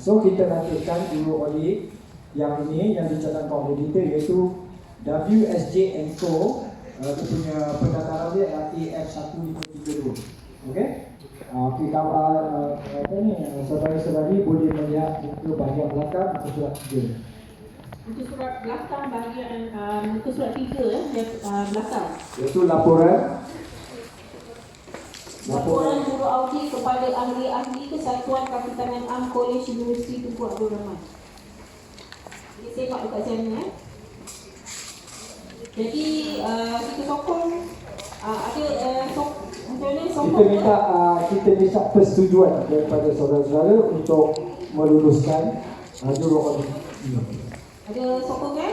So kita nantikan dulu audit yang ini yang dicanangkan oleh auditor, iaitu WSJ & Co. Dia punya pendaftaran dia AF1532. Okey. Kita apa ni, saudara-saudari boleh melihat muka bahagian belakang muka surat 3. Muka surat belakang bahagian muka surat 3 belakang. Iaitu laporan Juru audit kepada ahli-ahli Kesatuan Kapitangan Am Kolej Universiti Tunku Abdul Rahman. Jadi saya pak dekat sana. Jadi kita sokong ada kita minta persetujuan daripada saudara-saudara untuk meluluskan juru audit. Ada sokongan?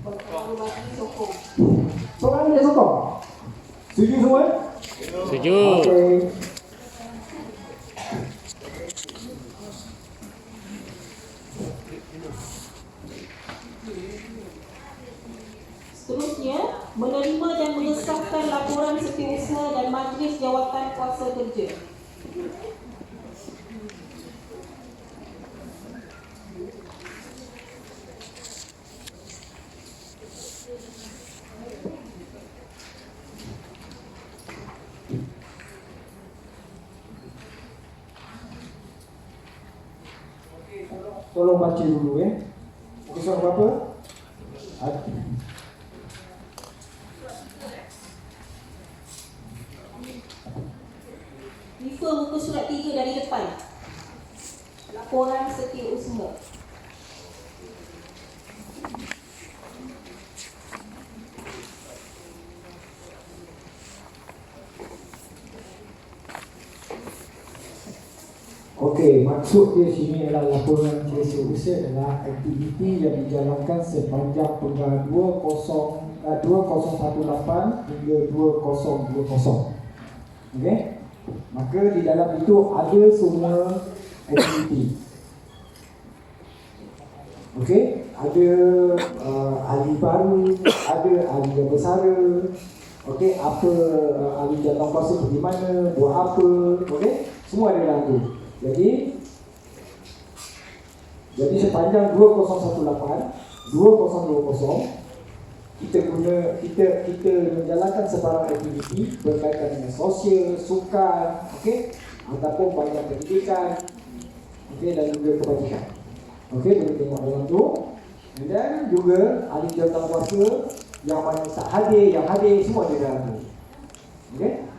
Kalau bagi sokong. Soalan dia sokong. Setuju semua? Setuju. Okey. Seterusnya, menerima dan mengesahkan laporan setiausaha dan majlis jawatan kuasa kerja. Tolong baca dulu Muka surat berapa? Refer muka surat 3 dari depan. Laporan setiausaha. Okey, maksud dia sini adalah laporan setiausaha adalah aktiviti yang dijalankan sepanjang tanggal 2018 hingga 2020. Okey? Maka di dalam itu ada semua aktiviti. Okey, ada ahli baru, ada ahli yang bersara. Okey, apa ahli jawatankuasa pergi mana, buat apa, okey? Semua ada dalam tu. Jadi sepanjang 2018, 2020 kita menjalankan sebarang aktiviti berkaitan dengan sosial, sukan, okey, ataupun banyak pendidikan, okey, dan juga kebajikan. Okey, boleh tengok dalam tu. Dan juga ahli jawatankuasa yang mana tak hadir, yang hadir, semua ada dalam tu. Okey.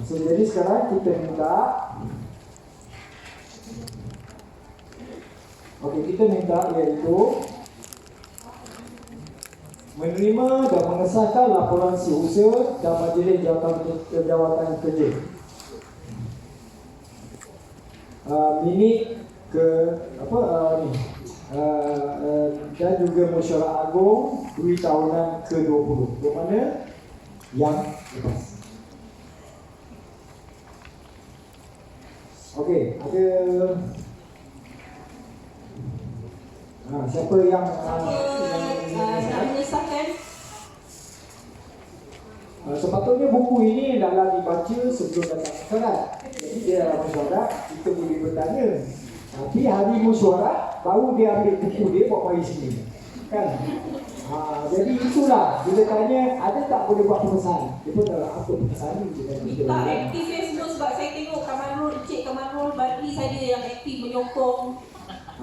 So jadi sekarang kita minta iaitu menerima dan mengesahkan laporan setiausaha dan majlis jawatan kerja. Minit ke dan juga mesyuarat agung duri tahunan ke-20. Bermakna yang lepas. Okey, ada siapa yang mengesahkan? Sepatutnya buku ini adalah dibaca sebelum datang mesyuarat. Jadi dia dalam mesyuarat, kita boleh bertanya. Tapi hari mesyuarat, baru dia ambil buku dia buat mari sini. Kan? Jadi itulah, bila tanya, ada tak boleh buat pemesan? Dia pun dah apa pemesan ni? Tak aktif semua sebab saya tengok Encik Kamarul Badri saja yang aktif menyokong.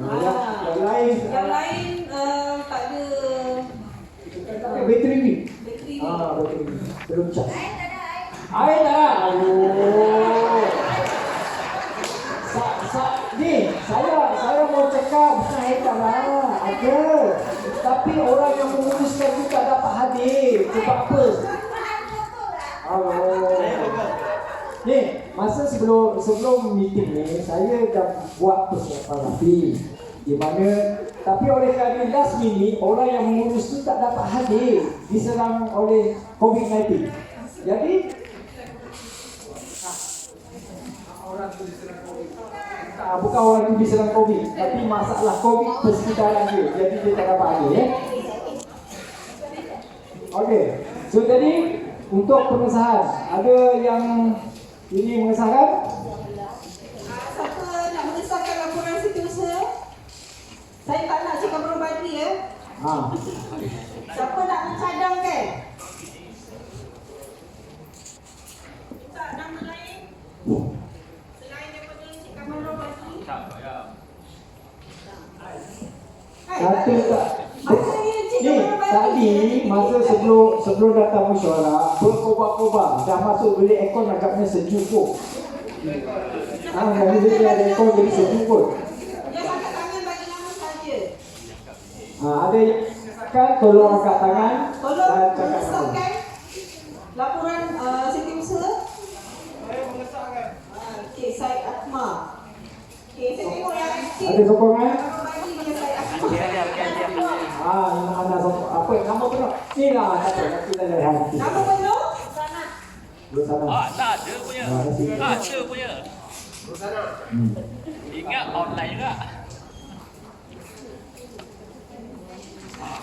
Yang lain tak ada. Bateri ni? Bateri ni. Bateri ni. Belum cas. Air tak ada? Aduh. Saya mau cakap air tak ada. Ada. Tapi orang yang menguruskan tu tak dapat hadir. Sebab apa? Ni, masa sebelum meeting ni, saya dah buat persiapan rapi. Di mana, tapi oleh kerana last minute, orang yang mengurus tu tak dapat hadir, diserang oleh COVID-19. Jadi, orang tu diserang COVID. Bukan orang tu diserang COVID, tapi masalah COVID persekitaran dia. Jadi dia tak dapat hadir. Okey, so jadi untuk pengesahan, ada yang ini mengesahkan? Siapa Siapa nak mencadangkan? Tak nama lain? Selain daripada Cik Kamarul bagi? Satu tak. Masa ni Cik Ni Kamarul bagi? tadi masa sebelum datang mesyuarat berkobar-kobar dah masuk beli aircon agaknya sejuk pun. Jadi dia ada aircon jadi sejuk pun. Yang angkat tangan bagi nama saja. Ada yang kan tolong angkat tangan Tolong dan cakap nama. mengesahkan laporan setiausaha. Saya mengesahkan. Okey, Said Akmal. Okey, saya tengok yang aktif. Ada sokongan? Kamarul bagi dengan Said Akmal. Ini mana apa nama penuh? Ni lah kata kita dari hati. Nama penuh? Bersama. Tak ada punya. Terima kasih. Tak ada punya. Ingat online juga.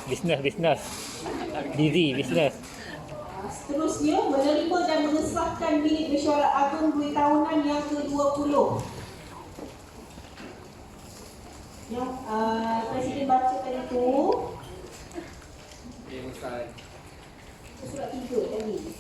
Bisnes. Busy. Seterusnya, menerima dan mengesahkan bilik mesyuarat agung 2 tahunan yang ke-20. Yang Presiden baca tadi tu surat 3 tadi.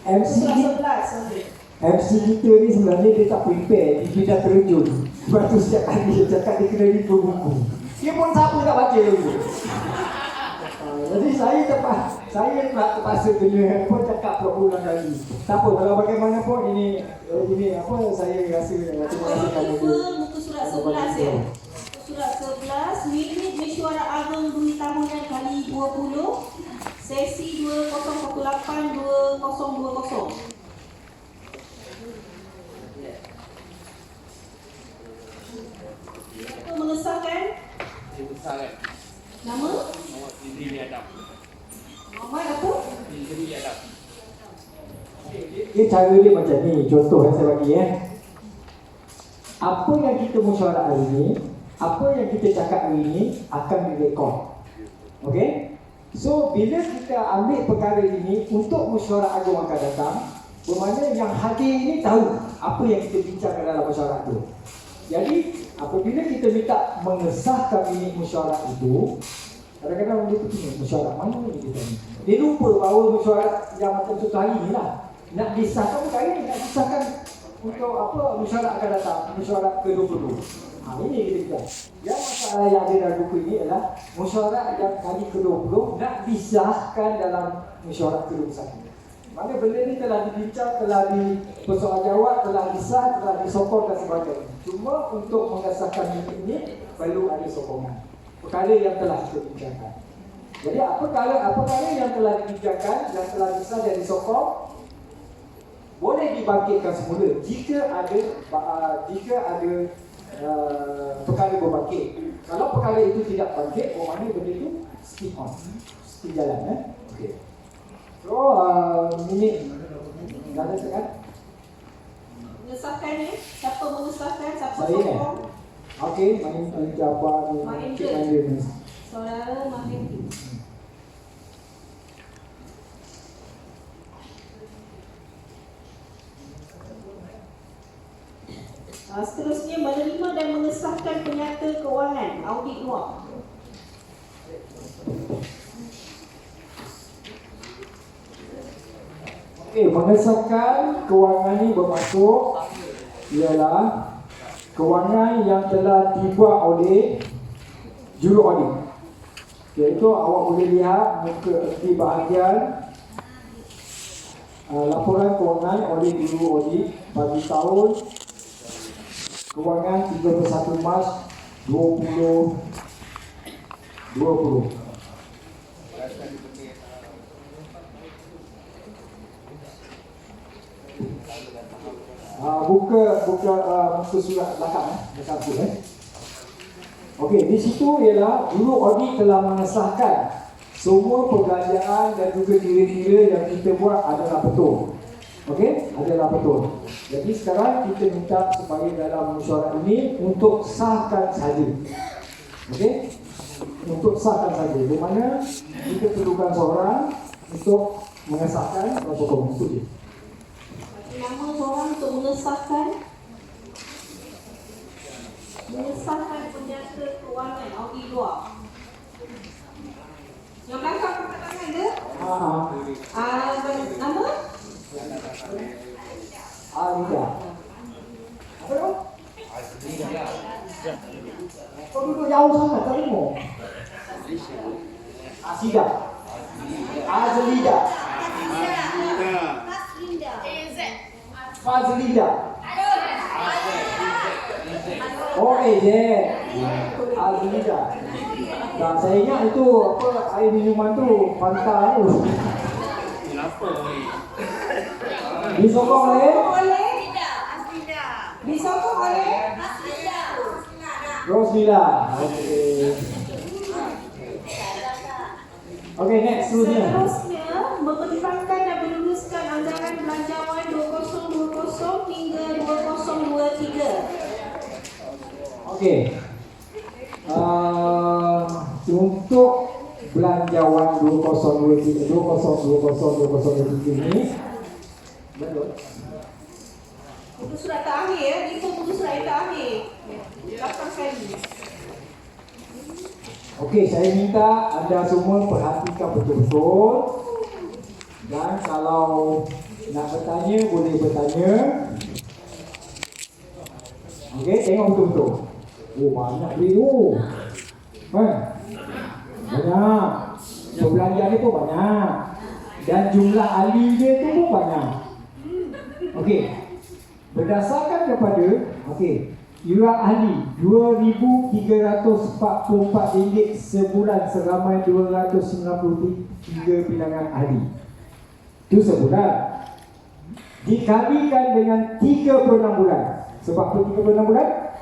MC Surat 11 sorry. MC kita ni sebenarnya dia tak prepare, dia dah terjun. Sebab tu setiap kali dia cakap dia kena refer buku. Dia pun siapa tak baca dulu. Jadi saya terpaksa kena cakap berulang kali. Tak apa, kalau bagaimanapun ini apa saya rasa terima kasih kepada dia. Muka surat 11 ya. Surat 11 minit mesyuarat agung 2 tahunan kali 20 sesi 2018-2020. Siapa mengesahkan? Nama? Muhammad apa? Dia cara dia macam ni, contoh yang saya bagi Apa yang kita mesyuarat hari ni, apa yang kita cakap hari ni akan direkod. Okey? So bila kita ambil perkara ini untuk mesyuarat agung akan datang, bermakna yang hadir ini tahu apa yang kita bincangkan dalam mesyuarat itu. Jadi apabila kita minta mengesahkan minit mesyuarat itu, kadang-kadang orang itu tanya mesyuarat mana ni kita ni. Dia lupa bahawa mesyuarat yang macam contoh hari ni lah. Nak disahkan bukan hari ni, nak disahkan untuk apa mesyuarat akan datang, mesyuarat ke-20. Ini kita bincang. Yang masalah yang ada dalam buku ini adalah mesyuarat yang kali ke-20 nak disahkan dalam mesyuarat ke-21. Mana benda ni telah dibincang, telah dipersoaljawab, telah disah, telah disokong dan sebagainya. Cuma untuk mengesahkan ini perlu ada sokongan. Perkara yang telah kita bincangkan. Jadi apa perkara yang telah dibincangkan, yang telah disah dan disokong boleh dibangkitkan semula jika ada perkara berbangkit. Kalau perkara itu tidak bangkit, mana benda itu skip jalan okey. So minit dah ada kan? Mengesahkan ya? Siapa mengesahkan? Siapa Saya sokong? Okey, main jawapan Mahendra. Saudara Mahendra. Seterusnya menerima dan mengesahkan penyata kewangan audit luar. Okey, mengesahkan kewangan ini bermaksud ialah kewangan yang telah dibuat oleh juru audit. Iaitu awak boleh lihat muka di bahagian laporan kewangan oleh juru audit bagi tahun kewangan 31 Mac 2020. Buka surat belakang dekat tu Okey, di situ ialah juru audit telah mengesahkan semua perbelanjaan dan juga kira-kira yang kita buat adalah betul. Okey, adalah betul. Jadi sekarang kita minta supaya dalam mesyuarat ini untuk sahkan saja. Okey? Untuk sahkan saja. Di mana kita perlukan seorang untuk mengesahkan protokol itu je. Nama seorang untuk mengesahkan. mengesahkan penjata kewangan audi luar. Yang belakang angkat tangan dia. Nama? Alida. Apa tu? Kau duduk jauh sangat, tak dengar. Asida. Azlida. Fazlida. Oh, AZ. Azlida. Dan saya ingat itu apa air minuman tu Fanta tu. Disokong oleh Disokong oleh Rosmila. Okey. Okey, next seterusnya. Seterusnya, mempertimbangkan dan meluluskan anggaran belanjawan 2020 hingga 2023. Okey. Untuk belanjawan 2023 ini betul. Muka surat terakhir ya, itu muka surat yang terakhir. 8 kali. Okey, saya minta anda semua perhatikan betul-betul. Dan kalau nak bertanya, boleh bertanya. Okey, tengok betul-betul. Oh, banyak duit tu. Kan? Banyak. Perbelanjaan dia pun banyak. Dan jumlah ahli dia tu pun banyak. Okey. Berdasarkan kepada iuran ahli RM2,344 sebulan seramai 293 bilangan ahli. Itu sebulan. Dikalikan dengan 36 bulan. Sebab apa 36 bulan?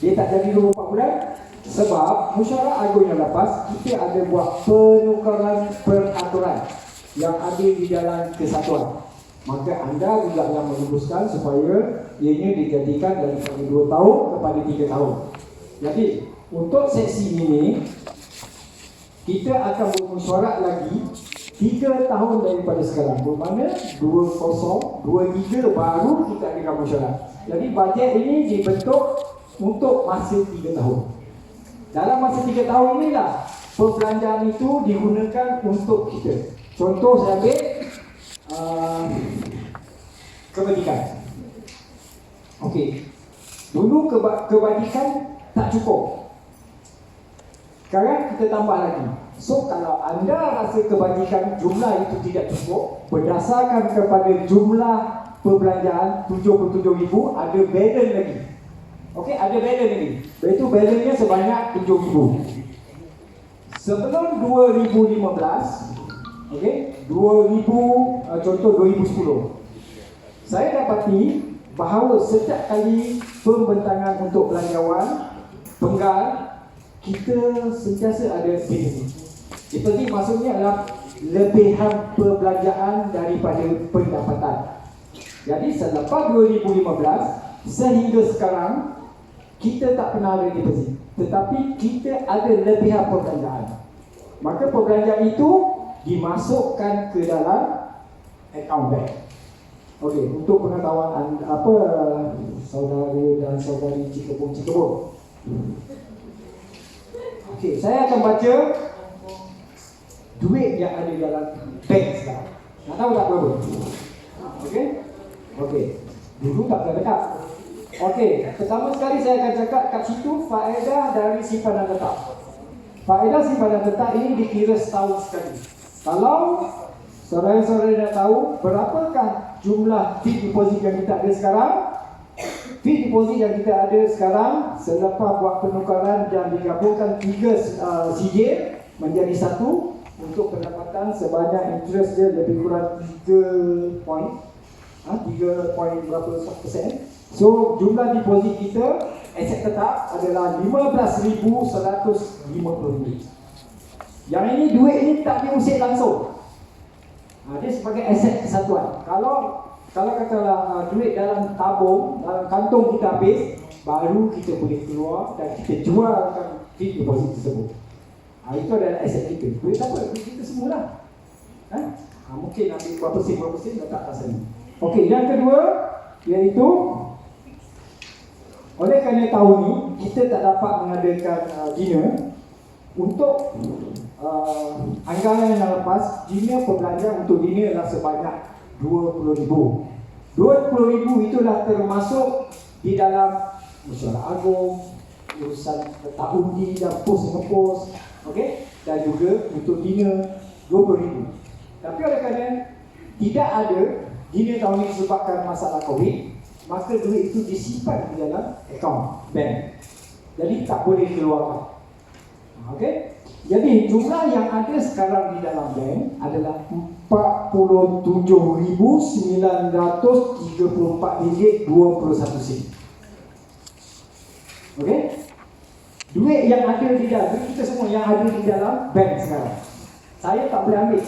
Dia tak jadi 24 bulan. Sebab Mesyuarat Agung yang lepas, kita ada buat penukaran peraturan yang ada di dalam kesatuan. Maka anda juga yang memutuskan supaya ianya dijadikan daripada 2 tahun kepada 3 tahun. Jadi untuk seksi ini kita akan bermesyuarat lagi 3 tahun daripada sekarang. Bermakna 2023 baru kita akan mesyuarat. Jadi bajet ini dibentuk untuk masa 3 tahun. Dalam masa 3 tahun inilah perbelanjaan itu digunakan untuk kita. Contoh saya ambil kebajikan. Okey. Dulu kebajikan tak cukup. Sekarang kita tambah lagi. So kalau anda rasa kebajikan jumlah itu tidak cukup, berdasarkan kepada jumlah perbelanjaan 77,000, ada balance lagi. Okey, ada balance lagi. Iaitu balance-nya sebanyak 7,000. Sebelum 2015, okey, 2000 contoh 2010. Saya dapati bahawa setiap kali pembentangan untuk belanjawan penggal, kita sentiasa ada defisit. Defisit maksudnya adalah lebihan perbelanjaan daripada pendapatan. Jadi selepas 2015 sehingga sekarang kita tak pernah ada defisit, tetapi kita ada lebihan perbelanjaan. Maka perbelanjaan itu dimasukkan ke dalam akaun bank. Okey, untuk pengetahuan apa saudara dan saudari Cikebun. Okey, saya akan baca duit yang ada dalam bank sekarang. Nak tahu tak berapa? Okey? Okey. Dulu tak pernah dekat. Okey, pertama sekali saya akan cakap kat situ faedah dari simpanan tetap. Faedah simpanan tetap ini dikira setahun sekali. Kalau saudara-saudara nak tahu berapakah jumlah fixed deposit yang kita ada sekarang, fixed deposit yang kita ada sekarang selepas buat penukaran dan digabungkan 3 sijil menjadi 1 untuk pendapatan sebanyak interest dia lebih kurang 3 point berapa persen. So jumlah deposit kita aset tetap adalah RM15,150. Yang ini duit ini tak diusik langsung. Dia sebagai aset kesatuan. Kalau katalah duit dalam tabung, dalam kantong kita habis, baru kita boleh keluar dan kita jualkan fixed deposit tersebut. Itu adalah aset kita. Duit apa? Duit kita semualah. Mungkin ambil berapa sen letak kat sana. Okey, yang kedua iaitu oleh kerana tahun ni kita tak dapat mengadakan dinner. Untuk anggaran yang lepas, dinner perbelanjaan untuk dinner adalah sebanyak RM20,000. RM20,000 itulah termasuk di dalam mesyuarat agung, urusan letak undi dan pos nge-post, okey, dan juga untuk dinner RM20,000. Tapi oleh kerana tidak ada dinner tahun ini disebabkan masalah COVID, maka duit itu disimpan di dalam akaun bank. Jadi tak boleh keluarkan. Okey. Jadi jumlah yang ada sekarang di dalam bank adalah RM47,934.21. Okey. Duit yang ada di dalam, duit kita semua yang ada di dalam bank sekarang, saya tak boleh ambil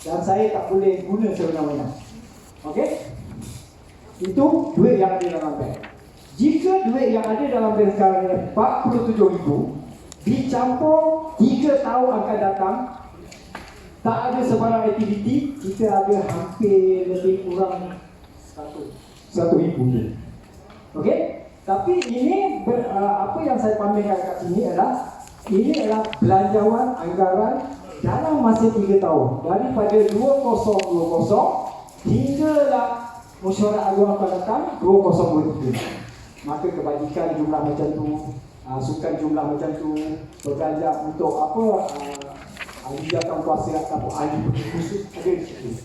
dan saya tak boleh guna sewenang-wenang. Okey. Itu duit yang ada dalam bank. Jika duit yang ada dalam bank sekarang adalah RM47,000, dicampur 3 tahun akan datang, tak ada sebarang aktiviti, kita ada hampir lebih kurang 100,000. Okey? Tapi ini apa yang saya pamerkan kat sini adalah belanjawan anggaran dalam masa 3 tahun, daripada 2020 hinggalah mesyuarat agung akan datang 2023. Maka kebajikan jumlah macam tu, sukan jumlah macam tu, berbelanja untuk apa, hidupkan kuasa ataupun ahli khusus ada di situ.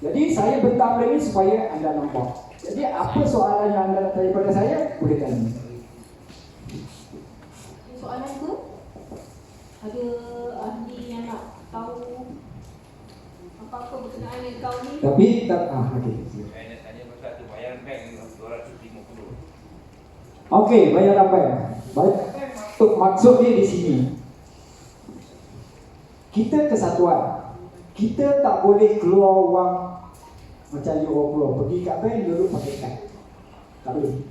Jadi saya bentang lagi supaya anda nampak. Jadi apa soalan yang anda nak tanya pada saya, boleh tanya. Soalan ke? Ada ahli yang nak tahu apa-apa berkenaan dengan kau ni? Tapi tak, okey. Saya nak tanya pasal tu bayaran bank RM250. Okey, bayaran bank. Baik. Maksud dia di sini, kita kesatuan. Kita tak boleh keluar wang macam you orang keluar. Pergi kat bank, duduk pakai kad. Tak boleh.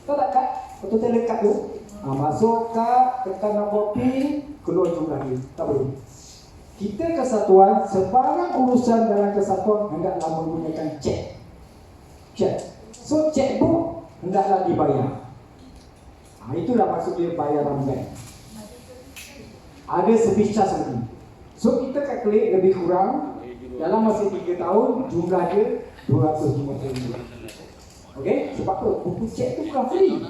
Kau tak kad? Betul tak lekat tu? Masuk kad, tekan nombor PIN, keluar jumlah dia. Tak boleh. Kita kesatuan, sebarang urusan dalam kesatuan hendaklah menggunakan cek. So, checkbook hendaklah dibayar. Itulah maksud dia bayaran bank. Ada service charge lagi. So kita kalkulate lebih kurang dalam masa 3 tahun jumlah dia RM250,000. Okey, sebab tu buku cek tu bukan free.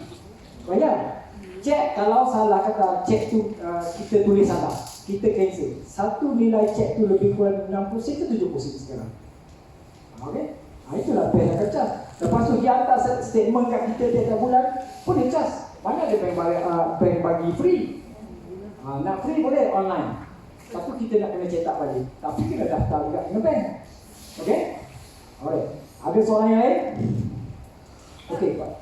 Bayar. Cek kalau salah kata cek tu kita tulis salah, kita cancel. Satu nilai cek tu lebih kurang 60 sen ke 70 sen sekarang. Okey. Itulah bank akan charge. Lepas tu dia hantar statement kat kita tiap bulan, pun dia charge. Mana ada bank bagi free? Nak free boleh online. Tapi kita nak kena cetak balik. Tapi kena daftar juga dengan bank. Okey? Alright. Ada soalan yang lain? Okey, Pak.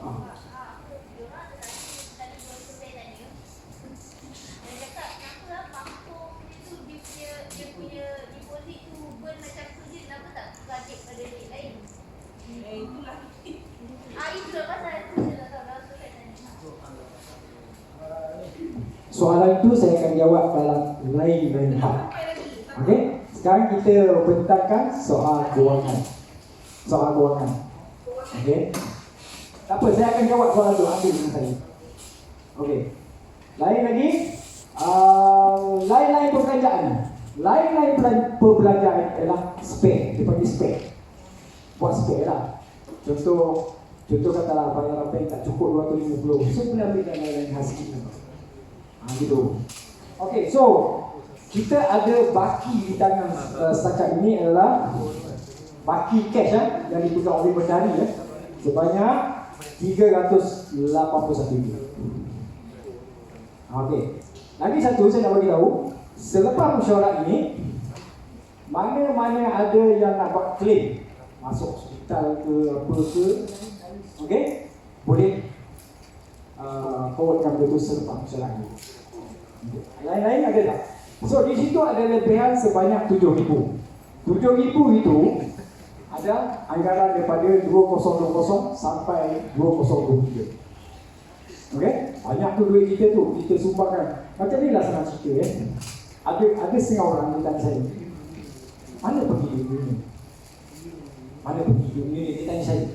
Soalan itu saya akan jawab dalam lain hal. Okey, sekarang kita bentangkan soal kewangan. Okey. Tak apa, saya akan jawab soalan itu, ambil dengan saya. Okey. Lain lagi, lain-lain perbelanjaan. Lain-lain perbelanjaan ialah spare. Dia panggil spare. Buat spare lah. Contoh katalah bayaran bank tak cukup 250. So, boleh ambil dan lain-lain hasil. Gitu. Okey, so kita ada baki di tangan setakat ini adalah baki cash yang dipegang oleh bendahari sebanyak RM381. Okey. Lagi satu saya nak bagi tahu, selepas mesyuarat ini, mana-mana ada yang nak buat claim masuk hospital ke apa ke, okey, boleh forwardkan betul selepas mesyuarat ini. Lain-lain ada tak? So di situ ada lebihan sebanyak RM7,000. RM7,000 itu ada anggaran daripada 2020 sampai 2023. Okey? Banyak tu duit kita tu, kita sumbangkan. Macam ni lah senang cerita Ada setengah orang yang tanya saya, mana pergi duit ni? Mana pergi duit ni? Dia tanya saya,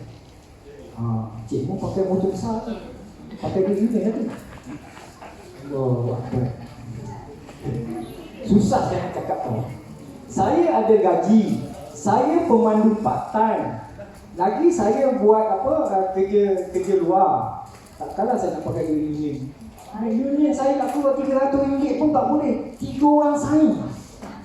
cik mu pakai motor besar ni. pakai duit union nanti. Oh, apa? Susah saya nak cakap tau. Saya ada gaji, saya pemandu part time. Lagi saya buat kerja luar. Takkanlah saya nak pakai duit union. Union saya nak keluar RM300 pun tak boleh. 3 orang sign.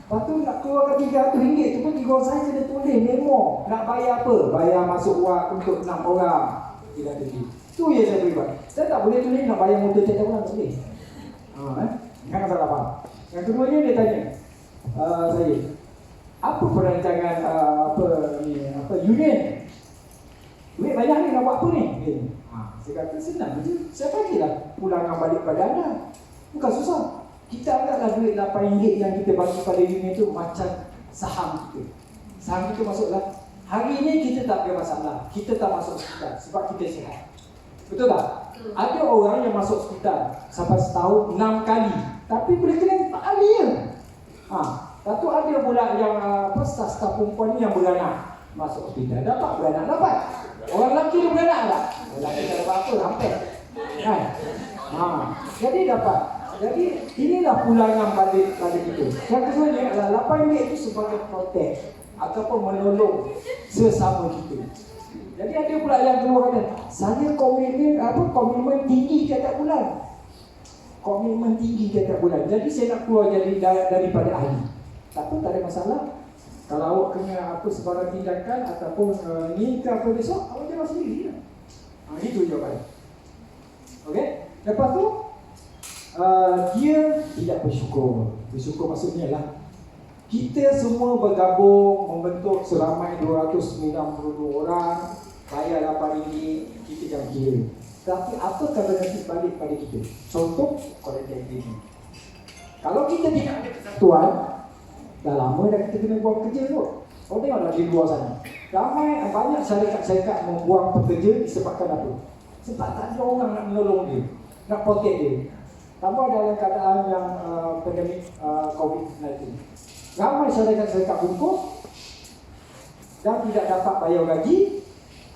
Lepas tu nak keluarkan RM300 tu pun 3 orang sign kena tulis memo. Nak bayar apa? Bayar masuk wad untuk 6 orang. Tidak ada duit. Tu yang saya boleh buat. Saya tak boleh tulis nak bayar motor tiap bulan, tak boleh. Jangan salah faham. Yang keduanya dia tanya saya, apa perancangan union? Duit banyak ni nak buat apa ni? Saya kata senang je. Saya bagilah pulangan balik pada anda. Bukan susah. Kita anggaplah duit RM8 yang kita bagi pada union tu macam saham kita. Saham kita masuklah. Hari ni kita tak ada masalah. Kita tak masuk hospital sebab kita sihat. Betul tak? Ada orang yang masuk hospital sampai setahun 6 kali. Tapi boleh kena tak ahli je. Lepas tu ada pula yang staf-staf perempuan ni yang beranak masuk hospital. Dapat beranak? Dapat. Orang lelaki dia beranak tak? Orang lelaki tak dapat apa, hampir. Kan? Jadi dapat. Jadi inilah pulangan pada kita. Yang kedua ni adalah RM8 itu sebagai protect ataupun menolong sesama kita. Jadi ada pula yang keluar kata, saya komitmen tinggi tiap bulan. Komitmen tinggi tiap bulan. Jadi saya nak keluar jadi daripada ahli. Tapi tak ada masalah. Kalau awak kena sebarang tindakan ataupun ni ke apa besok, awak jawab sendiri lah. Itu jawapan. Okey? Lepas tu dia tidak bersyukur. Bersyukur maksudnya lah kita semua bergabung membentuk seramai 292 orang, bayar RM8, kita jangan kira. Tapi apa kata nanti balik pada kita? Contoh, quarantine agreement. Kalau kita tidak ada kesatuan, dah lama dah kita kena buang kerja tu. Kau tengoklah di luar sana. Banyak syarikat-syarikat membuang pekerja disebabkan apa? Sebab tak ada orang nak menolong dia, nak protect dia. Tambah dalam keadaan yang pandemik COVID-19. Ramai syarikat-syarikat bungkus dan tidak dapat bayar gaji.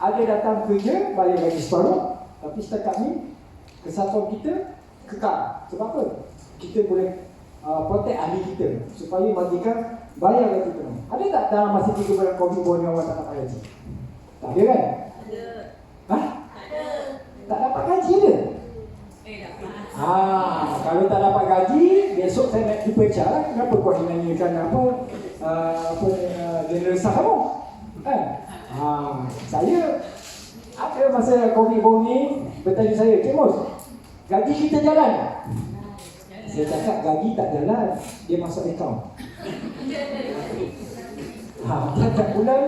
Ada datang kerja, bayar gaji separuh. Tapi setakat ni, kesatuan kita kekal. Sebab apa? Kita boleh protect ahli kita supaya majikan bayar gaji penuh. Ada tak dalam masa 3 bulan COVID ni orang tak dapat gaji? Tak ada kan? Ada. Ada. Tak dapat gaji ada? Kalau tak dapat gaji, besok saya nak jumpa HR. Kenapa kau dinyanyikan general staff kamu? Kan? Saya ada masa COVID ni bertanya saya, Cik Mus, gaji kita jalan? Saya cakap gaji tak jalan, dia masuk akaun. Tiap bulan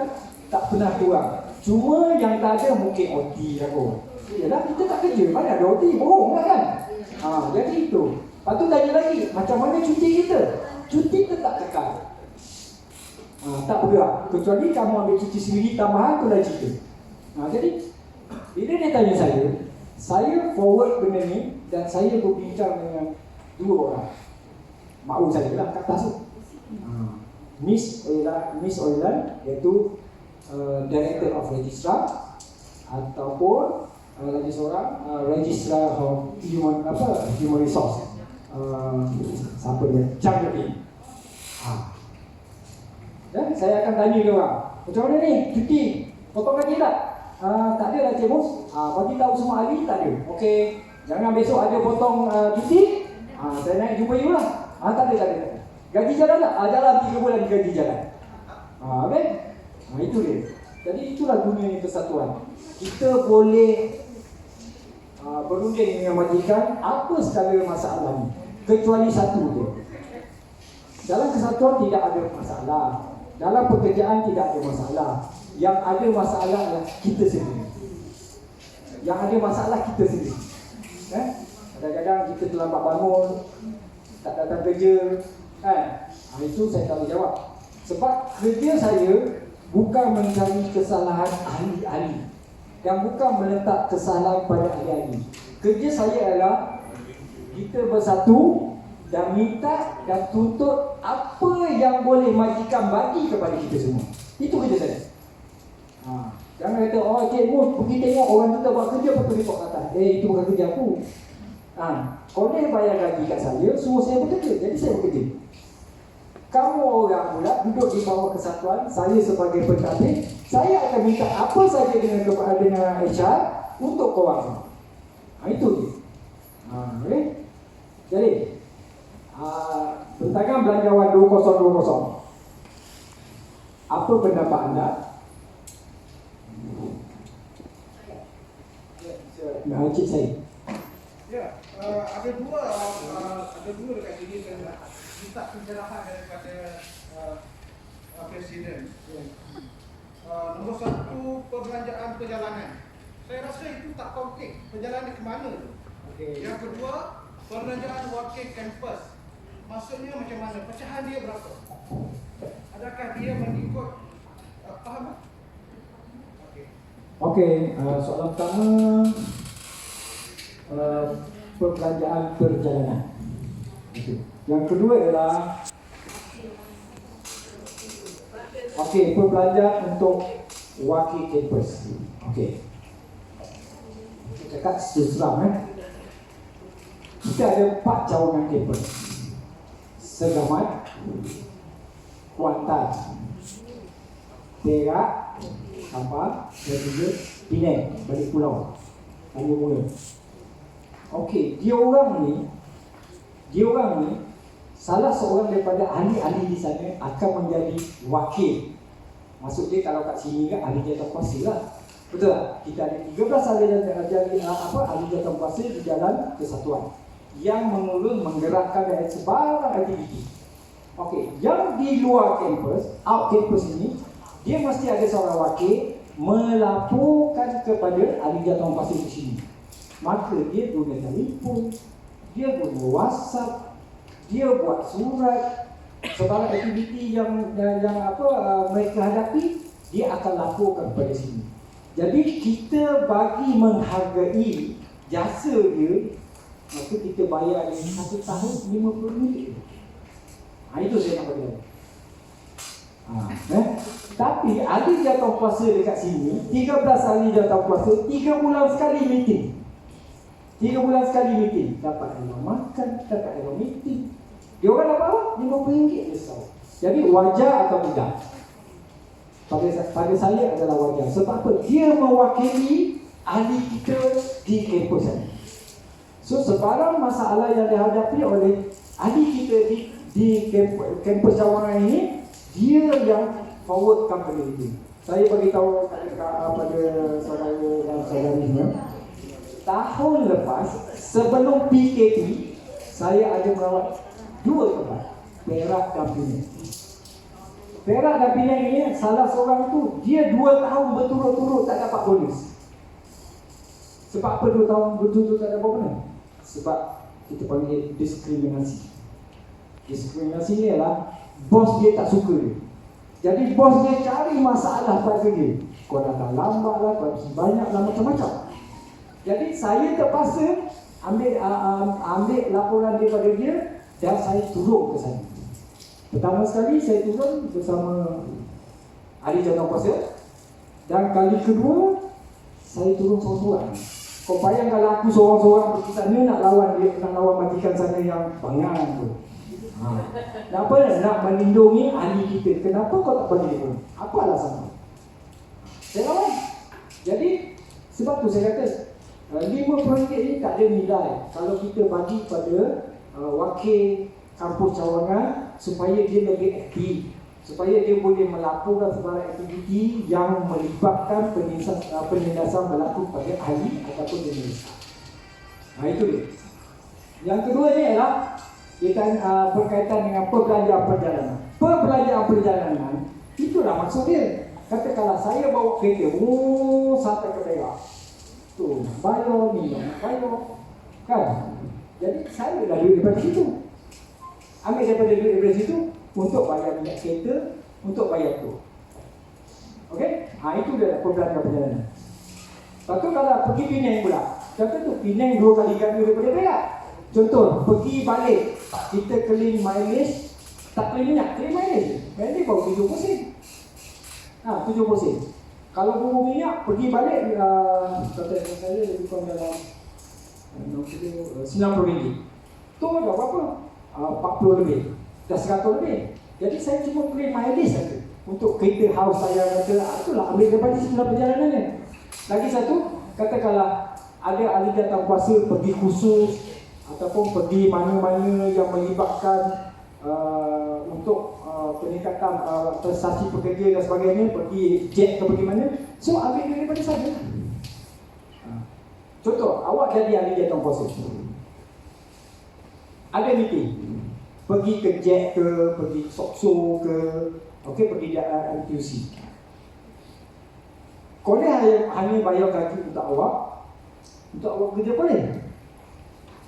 tak pernah kurang. Cuma yang tak ada mungkin OT aku. Yalah, kita tak kerja, mana ada OT, bohong lah kan? Jadi itu. Lepas tu tanya lagi, macam mana cuti kita? Cuti tetap kekal. Tak bergerak. Kecuali kamu ambil cuti sendiri tambahan tu dah cerita. Jadi bila dia tanya saya forward benda ni dan saya berbincang dengan 2 orang. Mak saya lah kat atas tu. Miss Oilan iaitu Director of Registrar ataupun lagi seorang Registrar of Human Resource. Siapa dia? Chang Depi. Dan saya akan tanya dia orang, macam mana ni cuti? Potong gaji tak? Tak ada lah Cik Mus. Bagi tahu semua ahli tak ada. Okey, jangan besok ada potong cuti. Saya naik jumpa you lah. Tak ada. Gaji jalan tak? Jalan 3 bulan gaji jalan. Okay? Itu dia. Jadi itulah dunia persatuan. Kita boleh berunding dengan majikan apa sekala masalah ni. Kecuali satu dia. Dalam kesatuan tidak ada masalah. Dalam pekerjaan tidak ada masalah. Yang ada masalah adalah kita sendiri. Yang ada masalah kita sendiri. Kadang-kadang kita terlambat bangun, tak datang kerja, itu saya tak boleh jawab. Sebab kerja saya bukan mencari kesalahan ahli-ahli dan bukan meletak kesalahan pada ahli-ahli. Kerja saya adalah kita bersatu dan minta dan tuntut apa yang boleh majikan bagi kepada kita semua. Itu kerja saya. Jangan kata, oh cikgu pergi tengok orang tu tak buat kerja, betul report kata. Itu bukan kerja aku. Korang bayar gaji kat saya, suruh saya bekerja, jadi saya bekerja. Kamu orang pula duduk di bawah kesatuan, saya sebagai pentadbir, saya akan minta apa saja dengan HR untuk korang. Itu dia. Okay? Jadi, Bentagang Belanjawan 2020. Apa pendapat anda? Encik saya. Ya, ada dua dekat sini dan minta pencerahan daripada Presiden. Nombor satu, perbelanjaan perjalanan. Saya rasa itu tak konkret. Perjalanan ke mana tu? Okay. Yang kedua, perbelanjaan wakil kampus. Maksudnya macam mana? Pecahan dia berapa? Adakah dia mengikut faham tak? Okey, soalan pertama, perbelanjaan perjalanan. Yang kedua ialah perbelanjaan untuk wakil kampus. Okey. Cakap seterang kita ada 4 cawangan kampus. Segamat, Kuantan, Perak, Sabah, dan juga Penang, balik pulau Tanjung Mula. Okey, dia orang ni salah seorang daripada ahli-ahli di sana akan menjadi wakil. Maksud dia kalau kat sini kan ahli jawatankuasa lah. Betul tak? Kita ada 13 ahli jawatankuasa di Jalan Kesatuan yang menggerakkan dari sebarang aktiviti. Okey, yang di luar kampus, out kampus ini, dia mesti ada seorang wakil melaporkan kepada ahli jawatankuasa di sini. Maka dia guna telefon, dia guna WhatsApp, dia buat surat, sebarang aktiviti yang mereka hadapi, dia akan laporkan kepada sini. Jadi kita bagi menghargai jasa dia, maka kita bayar dia 1 tahun RM50. Itu saya nak bagi. Tapi ahli jawatankuasa dekat sini, 13 ahli jawatankuasa 3 bulan sekali meeting. 3 bulan sekali meeting. Dapat dia makan, dapat dia meeting. Dia orang dapat apa? RM50 je setahun. Jadi wajar atau tidak? Pada saya adalah wajar. Sebab apa? Dia mewakili ahli kita di kampus sana. So sebarang masalah yang dihadapi oleh ahli kita di kampus cawangan ini, dia yang forwardkan pada itu. Saya beritahu pada saudara dan saudarinya, tahun lepas sebelum PKP, saya ada merawat 2 tempat, Perak dan Penang. Perak dan Penang ini, salah seorang tu dia 2 tahun berturut-turut tak dapat bonus. Sebab apa 2 tahun berturut-turut tak dapat bonus? Sebab kita panggil diskriminasi. Diskriminasi ni ialah bos dia tak suka dia. Jadi bos dia cari masalah pada dia. Kau datang lambat lah, kau banyak lah, macam-macam. Jadi saya terpaksa ambil laporan daripada dia dan saya turun ke sana. Pertama sekali saya turun bersama ahli jawatankuasa, dan kali kedua saya turun seorang-seorang. Kau bayang kalau aku seorang-seorang pergi sana nak lawan majikan sana yang bangang tu. Kenapa nak melindungi ahli kita? Kenapa kau tak bagi dia? Apa alasan? Saya lawan. Jadi sebab tu saya kata RM5 ni tak ada nilai kalau kita bagi pada wakil kampus cawangan supaya dia lebih aktif, supaya dia boleh melaporkan sebarang aktiviti yang melibatkan penindasan berlaku pada ahli ataupun jurnalis. Itu dia. Yang kedua ni ialah berkaitan dengan perbelanjaan perjalanan. Perbelanjaan perjalanan itulah maksud dia. Katakanlah saya bawa kereta sampai ke Perak, tu bayar ni, bayar kan. Jadi saya dah duit daripada situ, ambil daripada duit daripada situ untuk bayar minyak kereta, untuk bayar tu. Okey, itu dia perbelanjaan perjalanan. Lepas tu kalau pergi Penang pula, contoh tu Penang 2 kali ganda daripada Perak. Contoh pergi balik kita claim mileage, tak claim minyak, claim mileage. Mileage baru 70 sen. 70 sen. Kalau bumbu minyak pergi balik kata saya lebih kurang dalam 90 ringgit. Tu dah berapa? 40 lebih. Dah 100 lebih. Jadi saya cuma beli mileage saja. Untuk kereta house saya kata, itulah ambil daripada sebelah perjalanannya. Lagi satu, katakanlah ada ahli datang kuasa pergi khusus ataupun pergi mana-mana yang melibatkan untuk peningkatan prestasi pekerja dan sebagainya, pergi jet ke pergi mana, so ambil daripada saya. Contoh, awak jadi ahli datang kuasa, ada meeting, pergi ke jet ke, pergi Sokso ke, okey, pergi NTUC. Kau ni hanya bayar gaji untuk awak kerja boleh.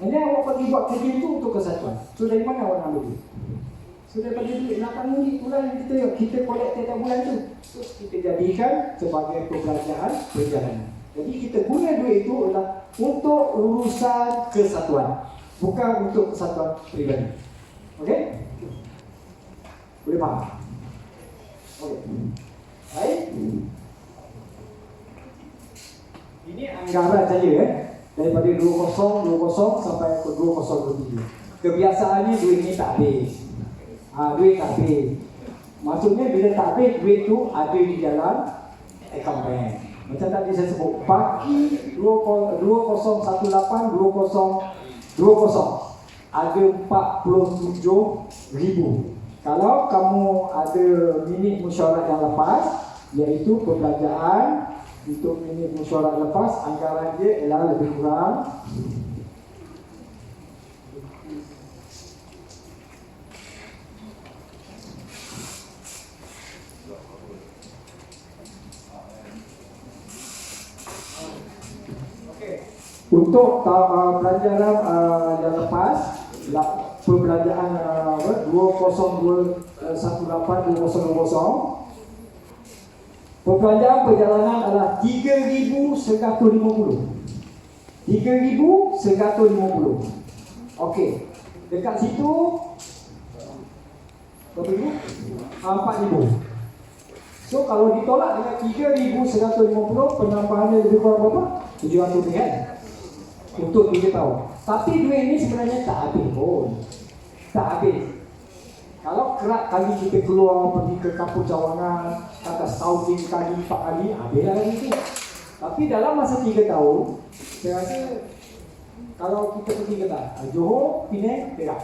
Ini awak pergi buat kerja itu untuk kesatuan. So dari mana awak nak ambil duit? So daripada duit 8 ringgit bulan kita collect tiap bulan tu, terus kita jadikan sebagai pembelajaran perjalanan. Jadi kita guna duit itu adalah untuk urusan kesatuan, bukan untuk kesatuan pribadi. Okey? Boleh faham? Okey. Baik. Ini anggaran saya daripada 2020 sampai ke 2023. Kebiasaannya duit ni tak habis. Duit tak habis. Maksudnya bila tak habis, duit tu ada di dalam account bank. Macam tadi saya sebut, baki 2018 ada 47,000. Kalau kamu ada minit mesyuarat yang lepas, iaitu perbelanjaan untuk minit mesyuarat lepas, anggaran dia ialah lebih kurang untuk pelajaran yang lepas, perbelanjaan 2018-2020, perbelanjaan perjalanan adalah 3,150. 3,150. Okey. Dekat situ berapa ribu? 4,000. So kalau ditolak dengan 3,150, penambahannya lebih kurang berapa? 700 kan? Untuk 3 tahun. Tapi duit ini sebenarnya tak habis pun. Tak habis. Kalau kerap kali kita keluar pergi ke kampung cawangan, kata setahun 3 kali, 4 kali, habislah lagi tu. Tapi dalam masa 3 tahun, saya rasa kalau kita pergi ke Johor, Penang, Perak,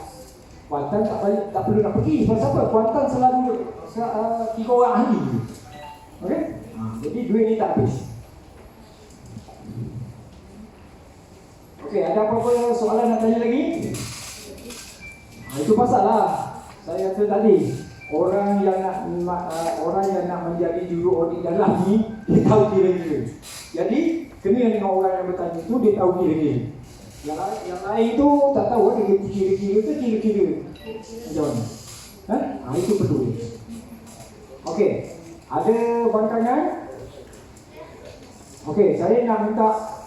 Kuantan tak perlu nak pergi. Sebab apa? Kuantan selalu 3 orang ahli. Okey? Jadi duit ni tak habis. Okey, ada apa-apa soalan nak tanya lagi? Itu pasal lah. Saya kata tadi, orang yang nak menjadi juru audit dalam ni, dia tahu kira-kira. Jadi, kena dengan orang yang bertanya tu, dia tahu kira-kira. Yang lain tu tak tahu, dia kira-kira ke kira-kira. Macam mana? Itu perlu. Okey, ada bangkangan? Okey, saya nak minta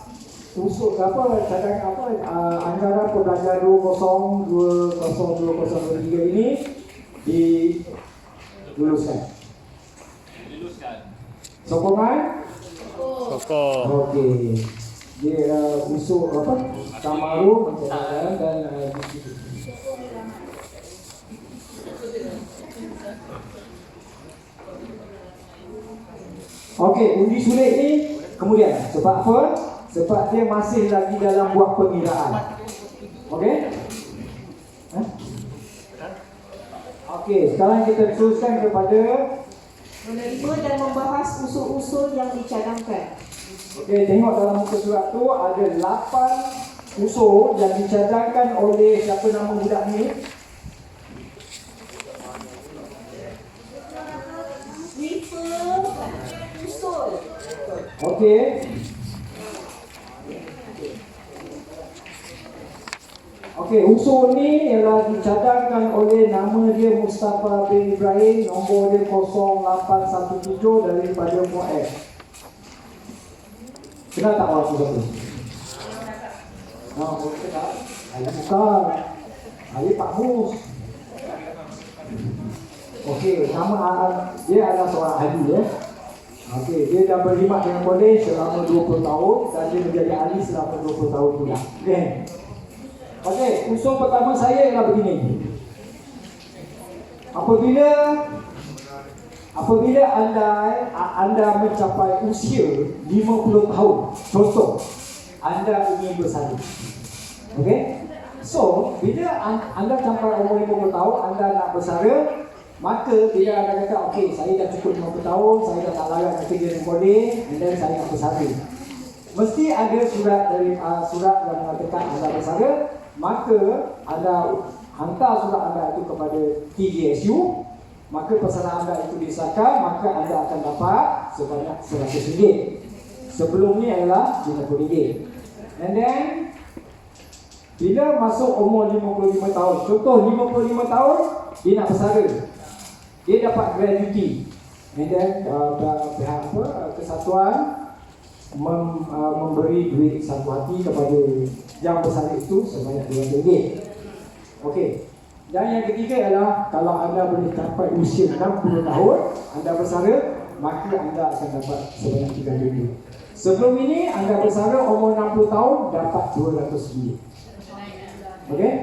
usut anggaran perbelanjaan 2020-2023 ini diluluskan. Sokongan? Sokong. Okey. Dia usut Tamaru pencapaian dan okey, undi sulit ni kemudian sebab apa? Sebab dia masih lagi dalam buah pengiraan. Okey? Okey, sekarang kita teruskan kepada menerima dan membahas usul-usul yang dicadangkan. okey, tengok dalam muka surat tu ada 8 usul yang dicadangkan oleh siapa nama budak ni? Usul. Okey. Okey, usul ni ialah dicadangkan oleh nama dia Mustafa bin Ibrahim, nombor dia 0817 daripada Muaz. Kenal tak orang tu satu? Boleh tak? Bukan. Pak Mus. Okey, nama dia adalah seorang ahli Okey, dia dah berkhidmat dengan kolej selama 20 tahun dan dia menjadi ahli selama 20 tahun juga. Okey. Okey, usul pertama saya ialah begini. Apabila anda mencapai usia 50 tahun, contoh, anda ingin bersalin. Okey? So, bila anda sampai umur 50 tahun, anda nak bersara, maka bila anda kata, okey, saya dah cukup 50 tahun, saya dah tak layak nak kerja dengan kolej, dan saya nak bersara. Mesti ada surat yang mengatakan anda bersara, maka anda hantar surat anda itu kepada TGSU, maka persalinan anda itu disahkan, maka anda akan dapat sebanyak RM100. Sebelum ni adalah RM50. And then bila masuk umur 55 tahun, contoh 55 tahun dia nak bersara, dia dapat gratuity. And then pihak kesatuan memberi duit satu hati kepada yang bersara itu sebanyak RM200. Okey. Dan yang ketiga ialah kalau anda boleh capai usia 60 tahun, anda bersara, maka anda akan dapat sebanyak RM300. Sebelum ini anda bersara umur 60 tahun dapat RM200. Okey?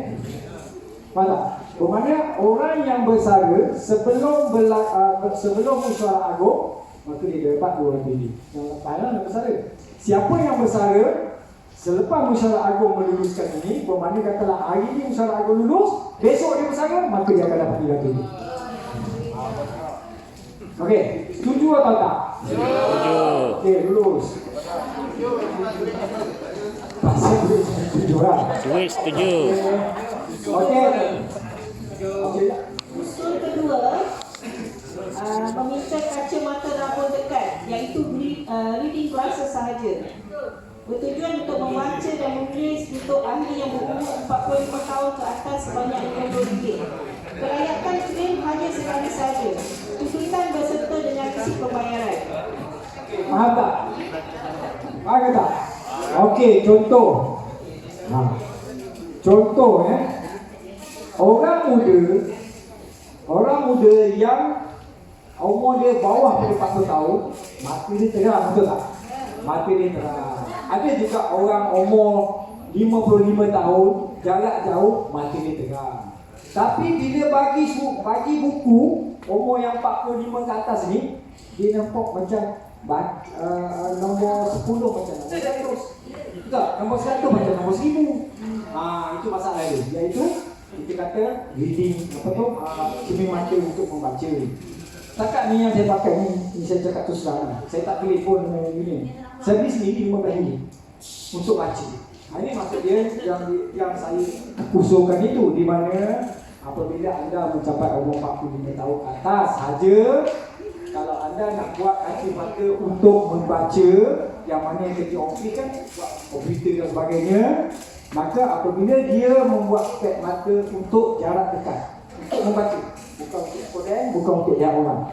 Faham tak? Bermakna orang yang bersara sebelum mesyuarat agung, maka dia dapat RM200. Yang lain nak bersara. Siapa yang bersara selepas mesyuarat agung meluluskan ini, bermakna katalah hari ini mesyuarat agung lulus, besok dia bersara, maka dia akan dapat RM300. Okey, setuju atau tak? Setuju. Okey, lulus. Pasal duit setuju lah. Duit setuju. Okey. Usul kedua, meminta kacamata rambut dekat, iaitu reading glasses sahaja. Bertujuan untuk membaca dan menulis untuk ahli yang berumur 45 tahun ke atas sebanyak RM50. Kelayakan klaim hanya sekali saja. Tuntutan berserta dengan resip pembayaran. Faham tak? Faham tak? Okey, contoh. Contoh orang muda yang umur dia bawah pada 40 tahun, mata dia terang, betul tak? Mata dia terang. Ada juga orang umur 55 tahun, jarak jauh, mata dia terang. Tapi bila bagi buku umur yang 45 ke atas ni, dia nampak macam nombor 10 macam nombor 100. Tak, nombor 100 macam nombor 1000. Itu masalah dia. Iaitu kita kata reading cermin mata untuk membaca. Setakat ni yang saya pakai ni saya cakap tu serang. Saya tak beli pun ini. Saya beli sendiri RM15 untuk baca. Ini maksud dia yang saya usulkan itu, di mana apabila anda mencapai umur 45 tahun ke atas saja, kalau anda nak buat kacamata untuk membaca, yang mana yang kerja ofis kan, buat komputer dan sebagainya, maka apabila dia membuat pad mata untuk jarak dekat, untuk membaca, bukan untuk koden, bukan untuk lihat orang,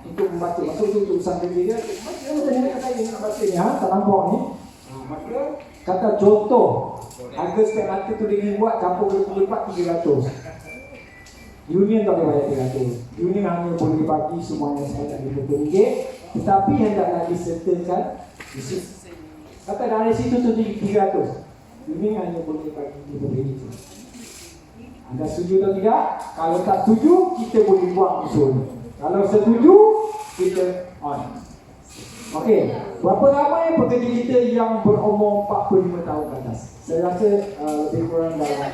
untuk membaca, maksud untuk urusan kerja dia, macam mana kata dia nak baca ni, tak nampak ni, maka kata contoh, harga pad mata tu dia buat campur berlipat RM300. Union tak boleh bayar RM300. Union hanya boleh bagi semuanya sebanyak RM50, tetapi hendaklah disertakan resit. Kata dari situ tu RM300. Union hanya boleh bagi RM50. Anda setuju atau tidak? Kalau tak setuju, kita boleh buat usul. Kalau setuju, kita on. Okey, berapa ramai pekerja kita yang berumur 45 tahun ke atas? Saya rasa lebih kurang dalam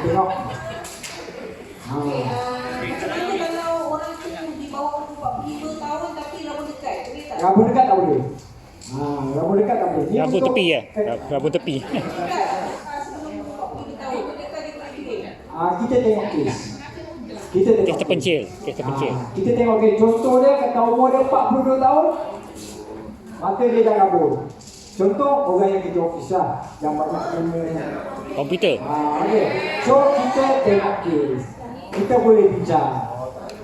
tengok. Macam kalau orang tu di bawah 45 tahun tapi rambut dekat, boleh tak? Rambut dekat tak boleh. Rambut dekat tak boleh. Rambut tepi ya? Rambut tepi. Dekat, sebelum 45 tahun, dekat dia boleh pilih. Kita tengok kes. Kita tengok Kes terpencil. kita tengok kes. Contoh dia kata umur dia 42 tahun, mata dia dah rambut. Contoh orang yang kerja ofis lah, yang banyak guna Komputer. okay. So kita tengok kes. Kita boleh bincang.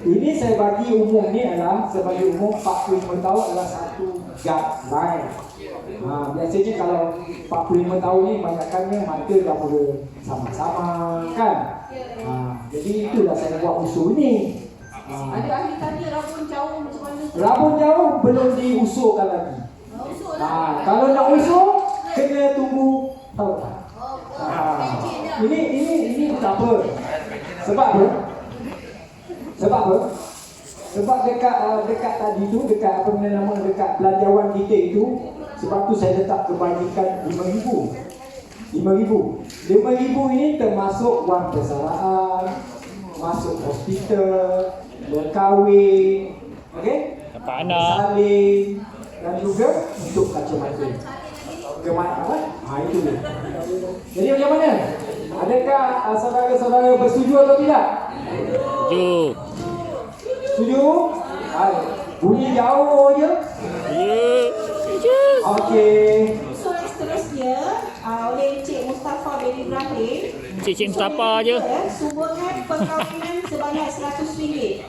Ini saya bagi umum ni adalah sebagai umum 45 tahun adalah satu guideline. Biasanya kalau 45 tahun ni banyakkannya mata dah mula sama-sama kan. Jadi itulah saya buat usul ni. Ada ahli tanya rabun jauh macam mana? Rabun jauh belum diusulkan lagi. Kalau nak usul kena tunggu tahun depan. Ini tak apa. Sebab apa? Sebab dekat tadi tu, dekat apa nama dekat belanjawan kita itu, sebab tu saya letak kebajikan 5,000. 5,000 ini termasuk wang persaraan, masuk hospital, berkahwin, okey? Dapat anak. Salin dan juga untuk kacamata. Apa? Itu dia. Jadi macam mana? Adakah saudara-saudara bersetuju atau tidak? Setuju. Setuju? Bunyi jauh je. Setuju. Okey. Soalan seterusnya oleh Encik Mustafa bin Ibrahim. Cik Mustafa je. Sumbangan perkahwinan sebanyak RM100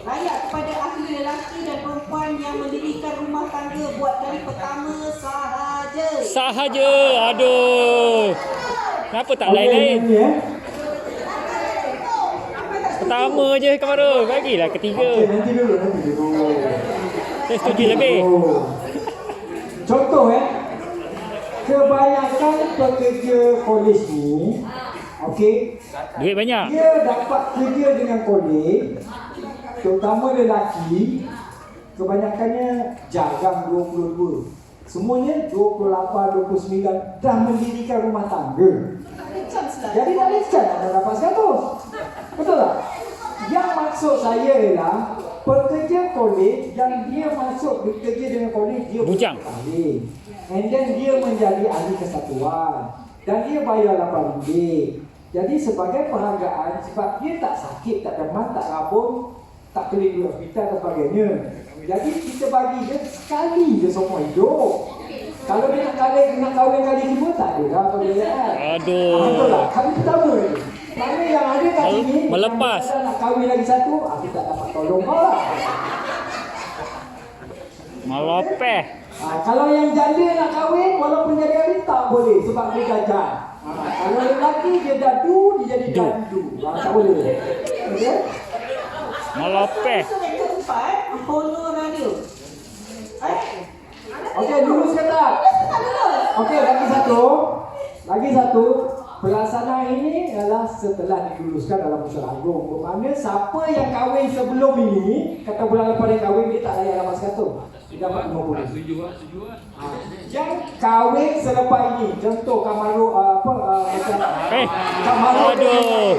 layak kepada ahli lelaki dan perempuan yang mendirikan rumah tangga buat kali pertama sahaja. Sahaja. Aduh. Kenapa tak lain-lain? Okey, ni, Pertama je Kamaru. Bagilah ketiga. Okey, nanti dulu. Saya setuju lebih. Contoh kebanyakan pekerja kolej ni, okey, Duit banyak. dia dapat kerja dengan kolej, terutama lelaki, kebanyakannya jarang 22. Semuanya 28, 29 dah mendirikan rumah tangga. Jadi tak riskan nak dapat 100. Betul tak? Yang maksud saya ialah pekerja kolej yang dia masuk bekerja dengan kolej, dia Bujang. kahwin. And then dia menjadi ahli kesatuan dan dia bayar RM8. Jadi sebagai penghargaan, sebab dia tak sakit, tak demam, tak rabun, tak kena di hospital dan sebagainya. Jadi kita bagi dia sekali je semua hidup. Kalau dia nak kahwin kali kedua, tak ada dah perbezaan. Aduh. Betul tak? Kali pertama je. Mana yang ada kat sini, Melepas. yang nak kahwin lagi satu, aku tak dapat tolong kau lah. Melopeh. Kalau yang janda nak kahwin, walaupun jadi ahli tak boleh sebab dia gagal. Kalau lelaki dia dadu, dia jadi gandu. Tak boleh. Okey? Melopeh. Soalan keempat, honorarium. Okey, lulus ke tak? Okey, lagi satu. Pelaksanaan ini adalah setelah diluluskan dalam Mesyuarat Agung. Bermakna siapa yang kahwin sebelum ini, kata bulan lepas dia kahwin, dia tak layak dapat 100. Dia dapat 50. Yang kahwin selepas ini, contoh Kamaru macam Kamaru. Aduh.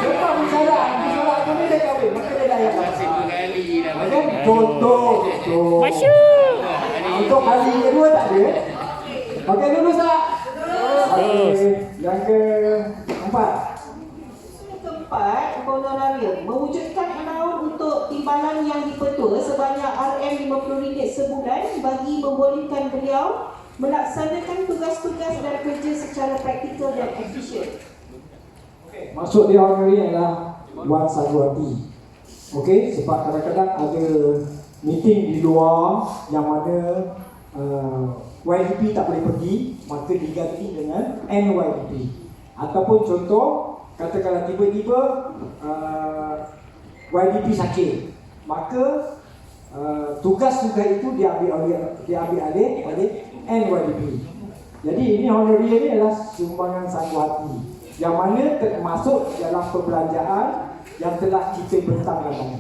Sebab Mesyuarat Agung ni dia kahwin, maka dia layak dapat 100. Okey, contoh. Masyuk. Untuk kali kedua tak ada. Okey, lulus tak? Okey, yang keempat. Honorarium mewujudkan allowance untuk timbalan yang dipetua sebanyak RM50 sebulan bagi membolehkan beliau melaksanakan tugas-tugas dan kerja secara praktikal dan efisien. Maksud dia honorarium adalah wang satu hati. Okey, sebab kadang-kadang ada meeting di luar yang mana YDP tak boleh pergi, maka diganti dengan NYDP. Ataupun contoh, katakanlah tiba-tiba YDP sakit, maka tugas-tugas itu diambil alih oleh NYDP. Jadi ini honorarium ini adalah sumbangan satu hati yang mana termasuk dalam perbelanjaan yang telah kita bentangkan tadi.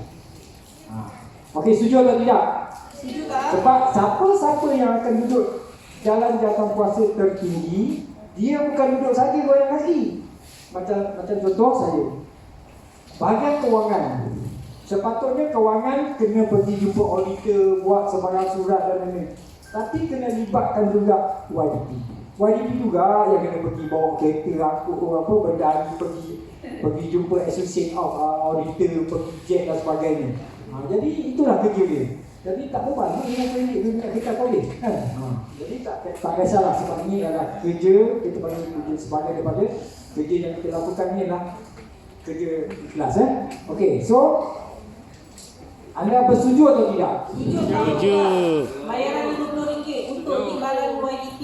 Okey, setuju atau tidak? Setuju tak? Sebab siapa-siapa yang akan duduk jalan jawatan kuasa tertinggi, dia bukan duduk saja goyang kaki. Macam contoh saya, bahagian kewangan. Sepatutnya kewangan kena pergi jumpa auditor, buat sebarang surat dan lain-lain. Tapi kena libatkan juga YDP. YDP juga yang kena pergi bawa kereta, angkut apa benda pergi jumpa associate of auditor, pergi jet dan sebagainya. Jadi itulah kerja dia. Jadi tak beban ni kita boleh kan. Jadi tak kisahlah sebab ini adalah kerja kita panggil kerja sebagai daripada kerja yang kita lakukan ni adalah kerja ikhlas Okey, so anda bersetuju atau tidak? Setuju. Bayaran RM50 untuk timbalan YDP.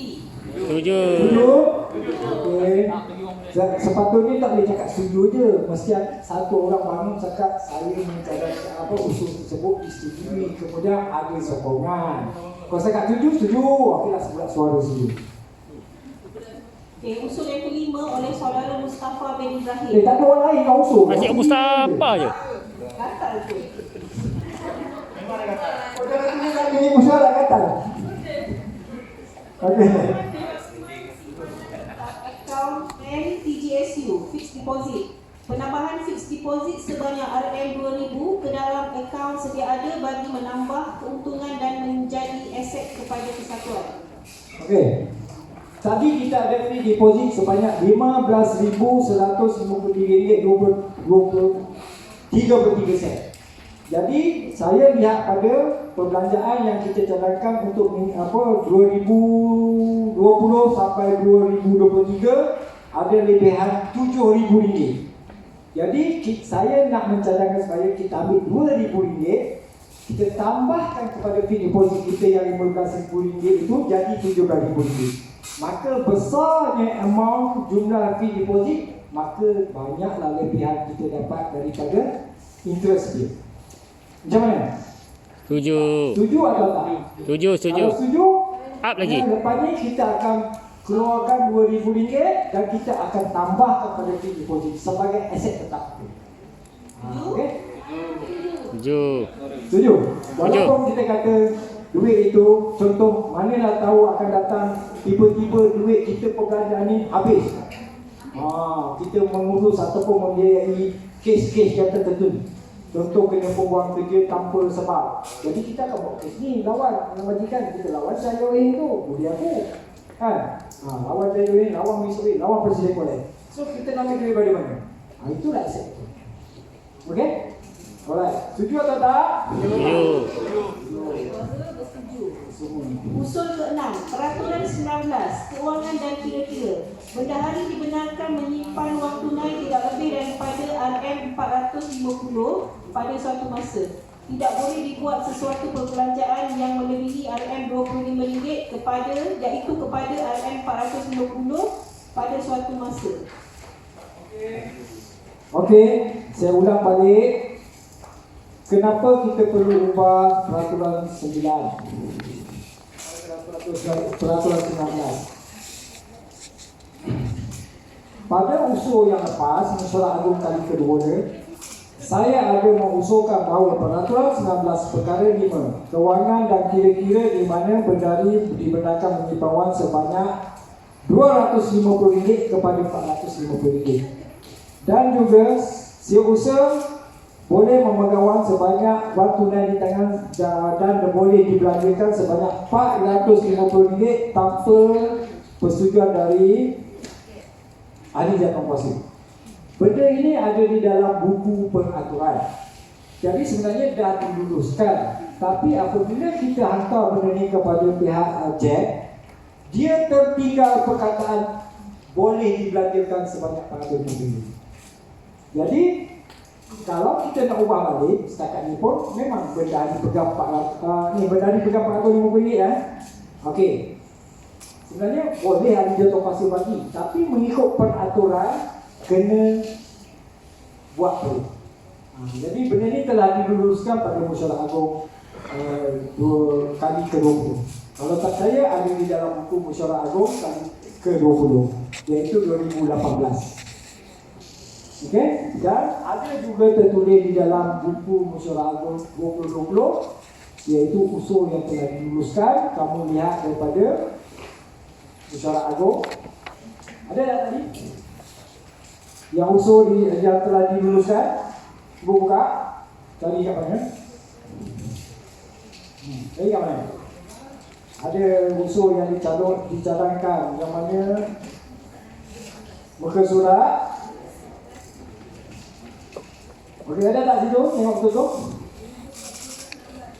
Setuju. Setuju? Okey. Sepatutnya tak boleh cakap setuju je. Mesti satu orang bangun cakap saya mencadangkan apa usul tersebut disetujui. Kemudian ada sokongan. Kalau saya cakap setuju, okeylah sebelah suara setuju. Okay, usul yang kelima oleh saudara Mustafa bin Ibrahim. Tak ada orang lain kau usul. Asyik Mustafa je. Gatal tu. Kau jangan ingat ini usul nak kata. Okey. Account TGSU fixed deposit. Penambahan fixed deposit sebanyak RM2,000 ke dalam akaun sedia ada bagi menambah keuntungan dan menjadi aset kepada kesatuan. Okey. Tadi kita ada fixed deposit sebanyak RM15,153.23 Jadi saya lihat pada perbelanjaan yang kita cadangkan untuk 2020 sampai 2023 ada lebihan RM7,000. Jadi saya nak mencadangkan supaya kita ambil RM2,000, kita tambahkan kepada fixed deposit kita yang RM15,000 itu jadi RM17,000. Maka besarnya amount jumlah fixed deposit, maka banyaklah lebihan kita dapat daripada interest dia. Macam mana? Setuju. Setuju atau tak? Setuju, setuju. Kalau setuju, Up lagi. lepas ni kita akan keluarkan RM2,000 dan kita akan tambahkan pada fixed deposit sebagai aset tetap. Okey? Setuju. Setuju? Walaupun kita kata duit itu, contoh manalah tahu akan datang tiba-tiba duit kita perbelanjaan ni habis. Kita mengurus ataupun membiayai kes-kes yang tertentu. Contoh kena pembuang kerja tanpa sebab. Jadi kita akan buat kes ni lawan majikan, kita lawan Jayoin tu, budi aku. Kan? Lawan Jayoin, lawan Misri, lawan Presiden boleh. So kita nak ambil duit dari mana? Itulah aset itu. Okey? Alright. Setuju atau tak? Setuju. Usul ke-6, Peraturan 19, Keuangan dan Kira-kira. Bendahari dibenarkan menyimpan wang tunai tidak lebih daripada RM450 pada suatu masa. Tidak boleh dibuat sesuatu perbelanjaan yang melebihi RM25 iaitu kepada RM450 pada suatu masa. Okey, saya ulang balik. Kenapa kita perlu ubah peraturan 9? Peraturan 19. Pada usul yang lepas, Mesyuarat Agung kali kedua ni, saya ada mengusulkan bahawa peraturan 19 perkara 5 kewangan dan kira-kira di mana bendahari dibenarkan menyimpan wang sebanyak RM250 kepada RM450. Dan juga siusaha boleh memegang wang sebanyak wang tunai di tangan dan boleh dibelanjakan sebanyak RM450 tanpa persetujuan dari ahli jawatankuasa. Benda ini ada di dalam buku peraturan. Jadi sebenarnya dah diluluskan. Tapi apabila kita hantar benda ini kepada pihak JEK, dia tertinggal perkataan boleh dibelanjakan sebanyak RM450. Jadi kalau kita nak ubah balik setakat ni pun memang benda dipegang RM450 Okey. Sebenarnya boleh ahli jawatankuasa bagi, tapi mengikut peraturan kena buat dulu. Jadi benda ni telah diluluskan pada Mesyuarat Agung kali ke-20. Kalau tak saya ada di dalam buku Mesyuarat Agung kali ke-20 iaitu 2018. Okey, dan ada juga tertulis di dalam buku Mesyuarat Agung 2020 iaitu usul yang telah diluluskan. Kamu lihat daripada Mesyuarat Agung. Ada tak tadi? Yang usul yang telah diluluskan. Cuba buka. Cari kat mana? Cari kat mana? Ada usul yang dicadangkan yang mana muka surat. Okey, ada tak situ? Tengok betul-betul.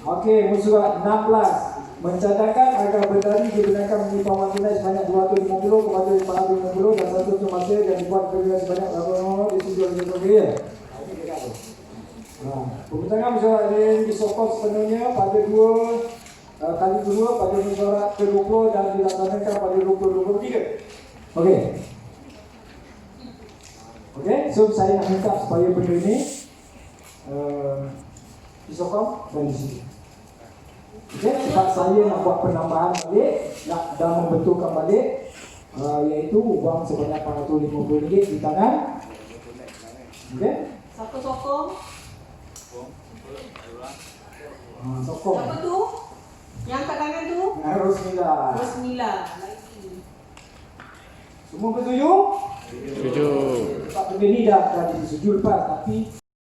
Okey, muka surat 16. Mencadangkan agar bendahari dibenarkan menyimpan wang tunai sebanyak RM250 kepada RM450 dan satu masa dan dibuat kerja sebanyak RM250. Pembentangan mesyuarat ini disokong sepenuhnya pada kali kedua pada mesyuarat ke-20 dan dilaksanakan pada 2023. Okey. Okay, so saya nak minta supaya benda ni disokong dari sini. Okay, sebab saya nak buat penambahan balik, dah membetulkan balik, iaitu wang sebanyak RM450 di tangan. Okay, Siapa sokong? sokong. Siapa tu? Yang kat tangan tu? Rosmila. Rosmila. Lagi. Semua bersetuju? Setuju. Sebab benda ni dah disetujui lepas, tapi